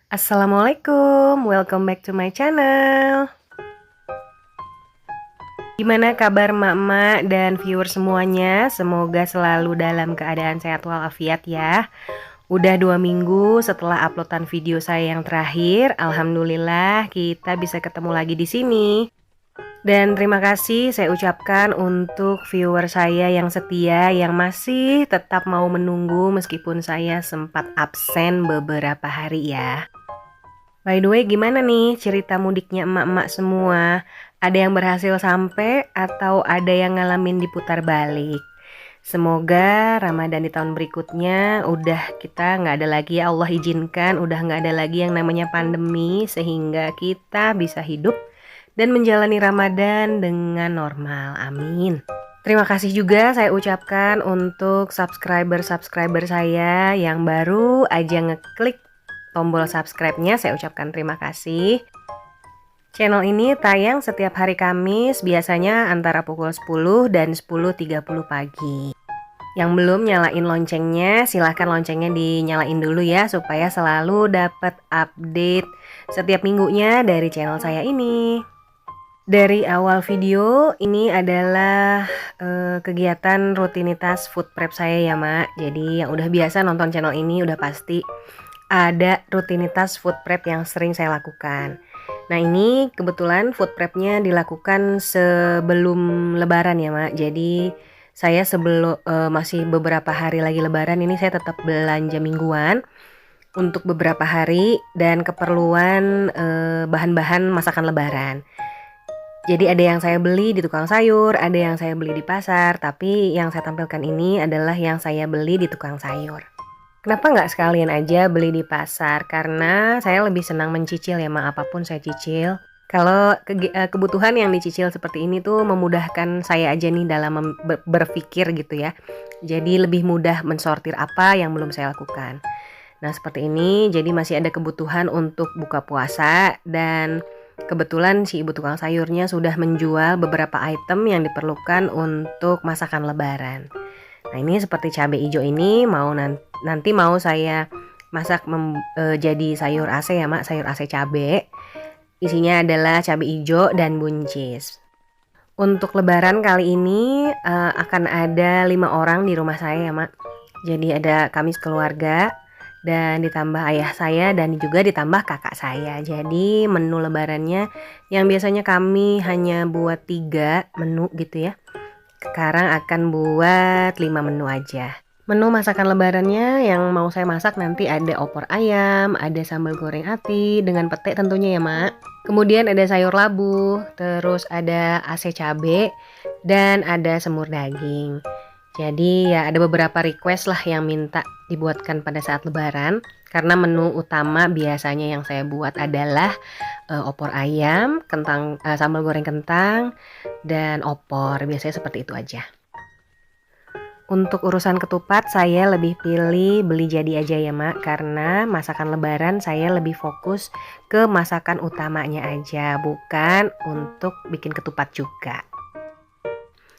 Assalamualaikum, welcome back to my channel. Gimana kabar emak-emak dan viewer semuanya? Semoga selalu dalam keadaan sehat walafiat ya. Udah 2 minggu setelah uploadan video saya yang terakhir, alhamdulillah kita bisa ketemu lagi di sini. Dan terima kasih saya ucapkan untuk viewer saya yang setia yang masih tetap mau menunggu meskipun saya sempat absen beberapa hari ya. By the way, gimana nih cerita mudiknya emak-emak semua? Ada yang berhasil sampai atau ada yang ngalamin diputar balik? Semoga Ramadan di tahun berikutnya udah kita nggak ada lagi, ya Allah izinkan, udah nggak ada lagi yang namanya pandemi sehingga kita bisa hidup dan menjalani Ramadan dengan normal. Amin. Terima kasih juga saya ucapkan untuk subscriber saya yang baru aja ngeklik tombol subscribe-nya, saya ucapkan terima kasih. Channel ini tayang setiap hari Kamis, biasanya antara pukul 10 dan 10.30 pagi. Yang belum nyalain loncengnya, silahkan loncengnya dinyalain dulu ya, supaya selalu dapat update setiap minggunya dari channel saya ini. Dari awal video, ini adalah kegiatan rutinitas food prep saya ya Mak. Jadi yang udah biasa nonton channel ini udah pasti ada rutinitas food prep yang sering saya lakukan. Nah ini kebetulan food prepnya dilakukan sebelum lebaran ya Mak. Jadi saya sebelum masih beberapa hari lagi lebaran ini saya tetap belanja mingguan untuk beberapa hari dan keperluan bahan-bahan masakan lebaran. Jadi ada yang saya beli di tukang sayur, ada yang saya beli di pasar, tapi yang saya tampilkan ini adalah yang saya beli di tukang sayur. Kenapa nggak sekalian aja beli di pasar? Karena saya lebih senang mencicil ya Mak, apapun saya cicil. Kalau kebutuhan yang dicicil seperti ini tuh memudahkan saya aja nih dalam berpikir gitu ya. Jadi lebih mudah mensortir apa yang belum saya lakukan. Nah seperti ini, jadi masih ada kebutuhan untuk buka puasa dan kebetulan si ibu tukang sayurnya sudah menjual beberapa item yang diperlukan untuk masakan lebaran. Nah ini seperti cabai hijau ini nanti mau saya masak jadi sayur ase ya Mak, sayur ase cabai. Isinya adalah cabai hijau dan buncis. Untuk lebaran kali ini akan ada 5 orang di rumah saya ya Mak. Jadi ada kami sekeluarga dan ditambah ayah saya dan juga ditambah kakak saya. Jadi menu lebarannya yang biasanya kami hanya buat 3 menu gitu ya, sekarang akan buat 5 menu aja. Menu masakan lebarannya yang mau saya masak nanti ada opor ayam, ada sambal goreng ati dengan pete tentunya ya Mak. Kemudian ada sayur labu, terus ada ase cabe, dan ada semur daging. Jadi ya ada beberapa request lah yang minta dibuatkan pada saat lebaran. Karena menu utama biasanya yang saya buat adalah opor ayam, sambal goreng kentang, dan opor. Biasanya seperti itu aja. Untuk urusan ketupat saya lebih pilih beli jadi aja ya Mak. Karena masakan lebaran saya lebih fokus ke masakan utamanya aja, bukan untuk bikin ketupat juga.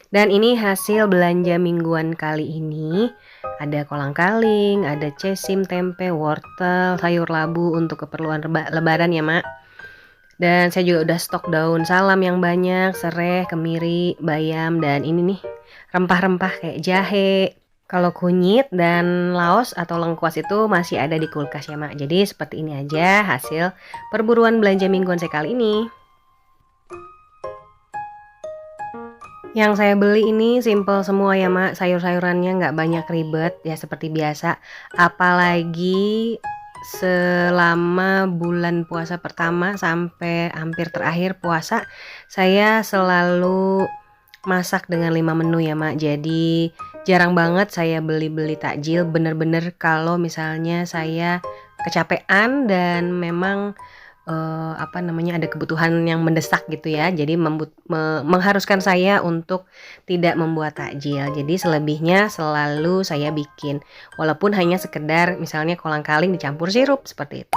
Dan ini hasil belanja mingguan kali ini. Ada kolang-kaling, ada cesim, tempe, wortel, sayur labu untuk keperluan lebaran ya Mak. Dan saya juga udah stok daun salam yang banyak, serai, kemiri, bayam, dan ini nih rempah-rempah kayak jahe. Kalau kunyit dan laos atau lengkuas itu masih ada di kulkas ya Mak. Jadi seperti ini aja hasil perburuan belanja mingguan saya kali ini. Yang saya beli ini simple semua ya Mak, sayur-sayurannya nggak banyak ribet ya seperti biasa. Apalagi selama bulan puasa pertama sampai hampir terakhir puasa, saya selalu masak dengan 5 menu ya Mak. Jadi jarang banget saya beli-beli takjil, bener-bener kalau misalnya saya kecapean dan memang ada kebutuhan yang mendesak gitu ya. Jadi mengharuskan saya untuk tidak membuat takjil. Jadi selebihnya selalu saya bikin. Walaupun hanya sekedar misalnya kolang-kaling dicampur sirup seperti itu.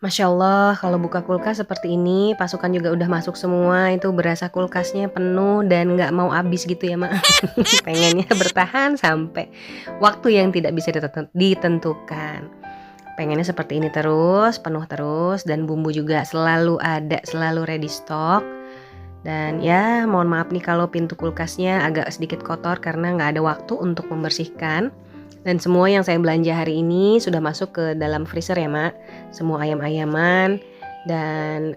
Masya Allah, kalau buka kulkas seperti ini, pasukan juga udah masuk semua. Itu berasa kulkasnya penuh dan gak mau habis gitu ya Mak. Pengennya bertahan sampai waktu yang tidak bisa ditentukan. Pengennya seperti ini terus, penuh terus, dan bumbu juga selalu ada, selalu ready stock. Dan ya mohon maaf nih kalau pintu kulkasnya agak sedikit kotor karena nggak ada waktu untuk membersihkan. Dan semua yang saya belanja hari ini sudah masuk ke dalam freezer ya Mak. Semua ayam-ayaman dan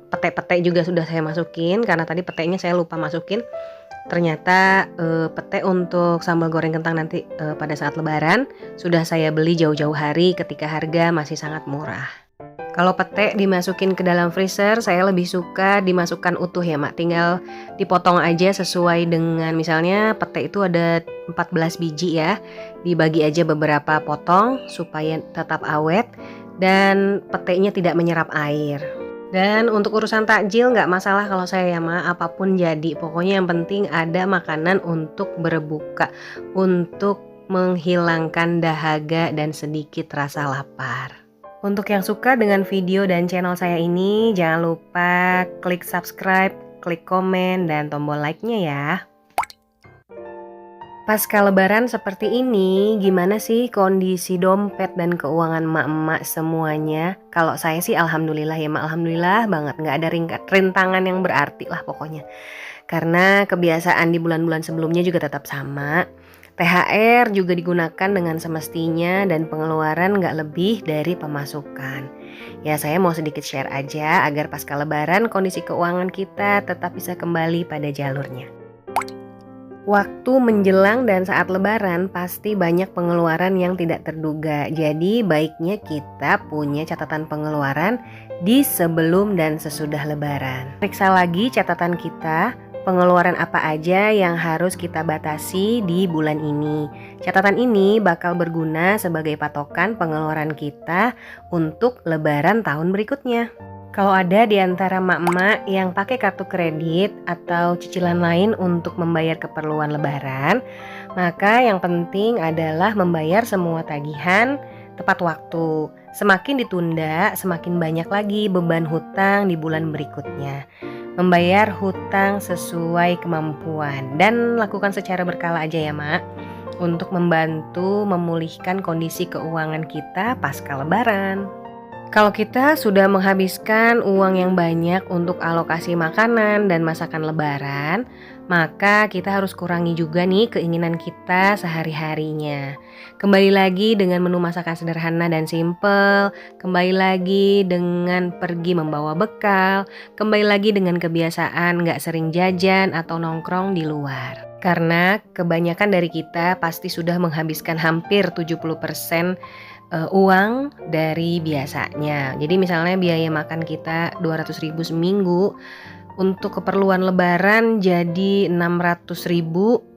pete-pete juga sudah saya masukin karena tadi petenya saya lupa masukin. Ternyata pete untuk sambal goreng kentang nanti pada saat lebaran sudah saya beli jauh-jauh hari ketika harga masih sangat murah. Kalau pete dimasukin ke dalam freezer, saya lebih suka dimasukkan utuh ya Mak. Tinggal dipotong aja sesuai dengan, misalnya pete itu ada 14 biji ya. Dibagi aja beberapa potong supaya tetap awet dan petenya tidak menyerap air. Dan untuk urusan takjil nggak masalah kalau saya ya Ma, apapun jadi. Pokoknya yang penting ada makanan untuk berbuka, untuk menghilangkan dahaga dan sedikit rasa lapar. Untuk yang suka dengan video dan channel saya ini, jangan lupa klik subscribe, klik komen, dan tombol like-nya ya. Pasca lebaran seperti ini, gimana sih kondisi dompet dan keuangan emak-emak semuanya? Kalau saya sih alhamdulillah ya Mak, alhamdulillah banget, nggak ada rintangan yang berarti lah pokoknya. Karena kebiasaan di bulan-bulan sebelumnya juga tetap sama. THR juga digunakan dengan semestinya dan pengeluaran nggak lebih dari pemasukan. Ya saya mau sedikit share aja agar pasca lebaran kondisi keuangan kita tetap bisa kembali pada jalurnya. Waktu menjelang dan saat lebaran pasti banyak pengeluaran yang tidak terduga. Jadi baiknya kita punya catatan pengeluaran di sebelum dan sesudah lebaran. Periksa lagi catatan kita, pengeluaran apa aja yang harus kita batasi di bulan ini. Catatan ini bakal berguna sebagai patokan pengeluaran kita untuk lebaran tahun berikutnya. Kalau ada di antara emak-emak yang pakai kartu kredit atau cicilan lain untuk membayar keperluan lebaran, maka yang penting adalah membayar semua tagihan tepat waktu. Semakin ditunda, semakin banyak lagi beban hutang di bulan berikutnya. Membayar hutang sesuai kemampuan dan lakukan secara berkala aja ya Mak, untuk membantu memulihkan kondisi keuangan kita pasca lebaran. Kalau kita sudah menghabiskan uang yang banyak untuk alokasi makanan dan masakan lebaran, maka kita harus kurangi juga nih keinginan kita sehari-harinya. Kembali lagi dengan menu masakan sederhana dan simple, kembali lagi dengan pergi membawa bekal, kembali lagi dengan kebiasaan gak sering jajan atau nongkrong di luar. Karena kebanyakan dari kita pasti sudah menghabiskan hampir 70% uang dari biasanya. Jadi misalnya biaya makan kita 200.000 seminggu, untuk keperluan lebaran jadi 600.000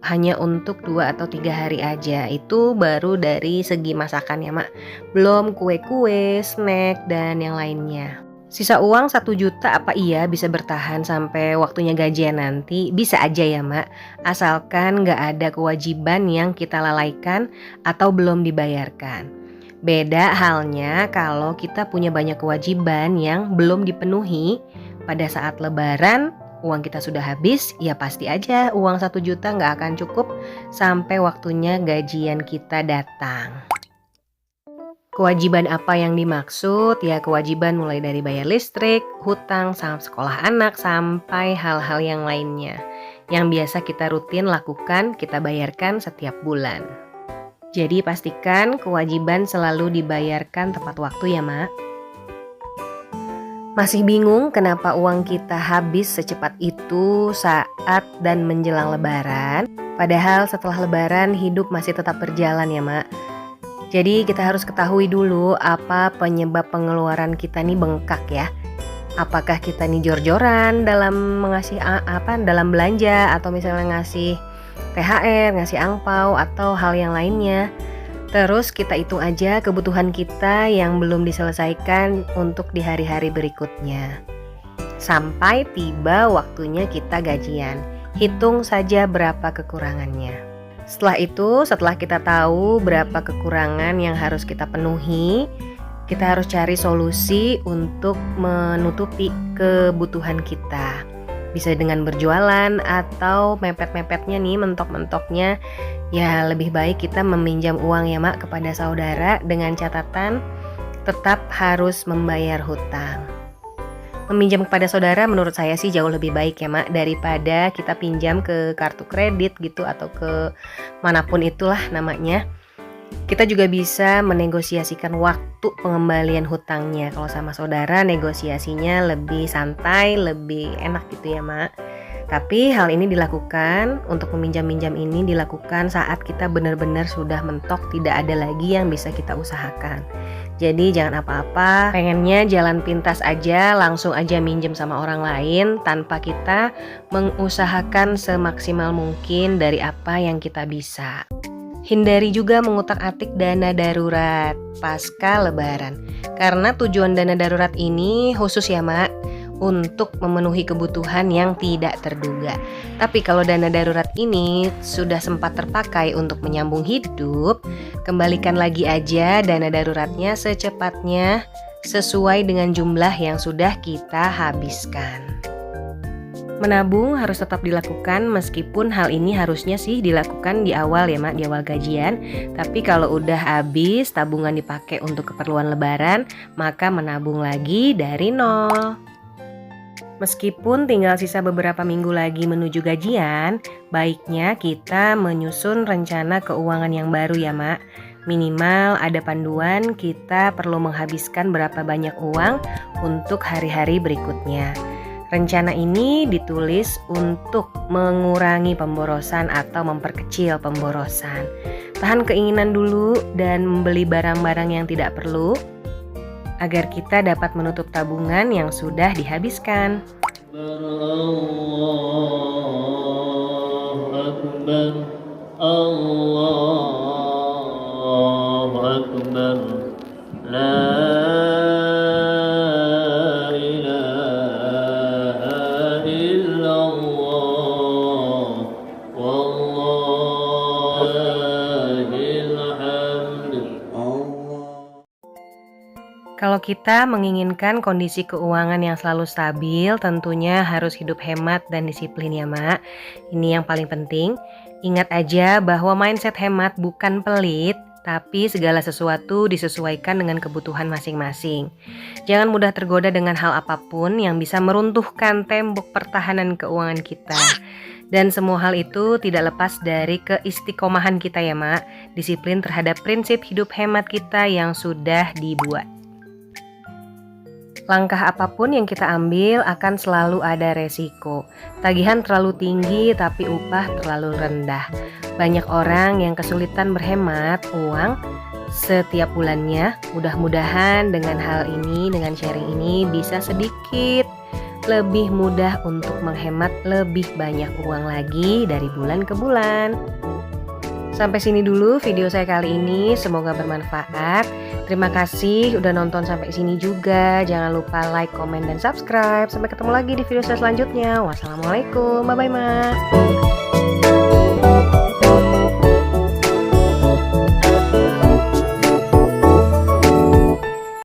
hanya untuk 2 atau 3 hari aja. Itu baru dari segi masakan ya Mak, belum kue-kue, snack, dan yang lainnya. Sisa uang 1 juta apa iya bisa bertahan sampai waktunya gajian nanti? Bisa aja ya Mak, asalkan gak ada kewajiban yang kita lalaikan atau belum dibayarkan. Beda halnya kalau kita punya banyak kewajiban yang belum dipenuhi. Pada saat lebaran uang kita sudah habis, ya pasti aja uang 1 juta gak akan cukup sampai waktunya gajian kita datang. Kewajiban apa yang dimaksud? Ya kewajiban mulai dari bayar listrik, hutang, sekolah anak, sampai hal-hal yang lainnya yang biasa kita rutin lakukan, kita bayarkan setiap bulan. Jadi pastikan kewajiban selalu dibayarkan tepat waktu ya Mak. Masih bingung kenapa uang kita habis secepat itu saat dan menjelang lebaran? Padahal setelah lebaran hidup masih tetap berjalan ya Mak. Jadi kita harus ketahui dulu apa penyebab pengeluaran kita nih bengkak ya. Apakah kita nih jor-joran dalam dalam belanja, atau misalnya ngasih THR, ngasih angpau, atau hal yang lainnya. Terus kita hitung aja kebutuhan kita yang belum diselesaikan untuk di hari-hari berikutnya. Sampai tiba waktunya kita gajian, hitung saja berapa kekurangannya. Setelah kita tahu berapa kekurangan yang harus kita penuhi, kita harus cari solusi untuk menutupi kebutuhan kita. Bisa dengan berjualan atau mepet-mepetnya nih, mentok-mentoknya, ya lebih baik kita meminjam uang ya Mak kepada saudara dengan catatan tetap harus membayar hutang. Meminjam kepada saudara menurut saya sih jauh lebih baik ya Mak, daripada kita pinjam ke kartu kredit gitu atau ke manapun itulah namanya. Kita juga bisa menegosiasikan waktu pengembalian hutangnya. Kalau sama saudara negosiasinya lebih santai, lebih enak gitu ya Mak. Tapi hal ini dilakukan, untuk meminjam-minjam ini dilakukan saat kita benar-benar sudah mentok, tidak ada lagi yang bisa kita usahakan. Jadi jangan apa-apa, pengennya jalan pintas aja, langsung aja minjem sama orang lain tanpa kita mengusahakan semaksimal mungkin dari apa yang kita bisa. Hindari juga mengutak-atik dana darurat pasca lebaran. Karena tujuan dana darurat ini khusus ya Mak, untuk memenuhi kebutuhan yang tidak terduga. Tapi kalau dana darurat ini sudah sempat terpakai untuk menyambung hidup, kembalikan lagi aja dana daruratnya secepatnya sesuai dengan jumlah yang sudah kita habiskan. Menabung harus tetap dilakukan, meskipun hal ini harusnya sih dilakukan di awal ya Mak, di awal gajian. Tapi kalau udah habis tabungan dipakai untuk keperluan lebaran, maka menabung lagi dari nol. Meskipun tinggal sisa beberapa minggu lagi menuju gajian, baiknya kita menyusun rencana keuangan yang baru ya Mak. Minimal ada panduan kita perlu menghabiskan berapa banyak uang untuk hari-hari berikutnya. Rencana ini ditulis untuk mengurangi pemborosan atau memperkecil pemborosan. Tahan keinginan dulu dan membeli barang-barang yang tidak perlu agar kita dapat menutup tabungan yang sudah dihabiskan. Allahu Akbar, Allahu Akbar, la ilaha illallah, wallahil hamd. Kalau kita menginginkan kondisi keuangan yang selalu stabil, tentunya harus hidup hemat dan disiplin ya Mak. Ini yang paling penting. Ingat aja bahwa mindset hemat bukan pelit, tapi segala sesuatu disesuaikan dengan kebutuhan masing-masing. Jangan mudah tergoda dengan hal apapun yang bisa meruntuhkan tembok pertahanan keuangan kita. Dan semua hal itu tidak lepas dari keistiqomahan kita ya Mak. Disiplin terhadap prinsip hidup hemat kita yang sudah dibuat. Langkah apapun yang kita ambil akan selalu ada resiko. Tagihan terlalu tinggi tapi upah terlalu rendah. Banyak orang yang kesulitan berhemat uang setiap bulannya. Mudah-mudahan dengan hal ini, dengan sharing ini bisa sedikit lebih mudah untuk menghemat lebih banyak uang lagi dari bulan ke bulan. Sampai sini dulu video saya kali ini, semoga bermanfaat. Terima kasih udah nonton sampai sini juga. Jangan lupa like, komen, dan subscribe. Sampai ketemu lagi di video saya selanjutnya. Wassalamualaikum, bye-bye Mak.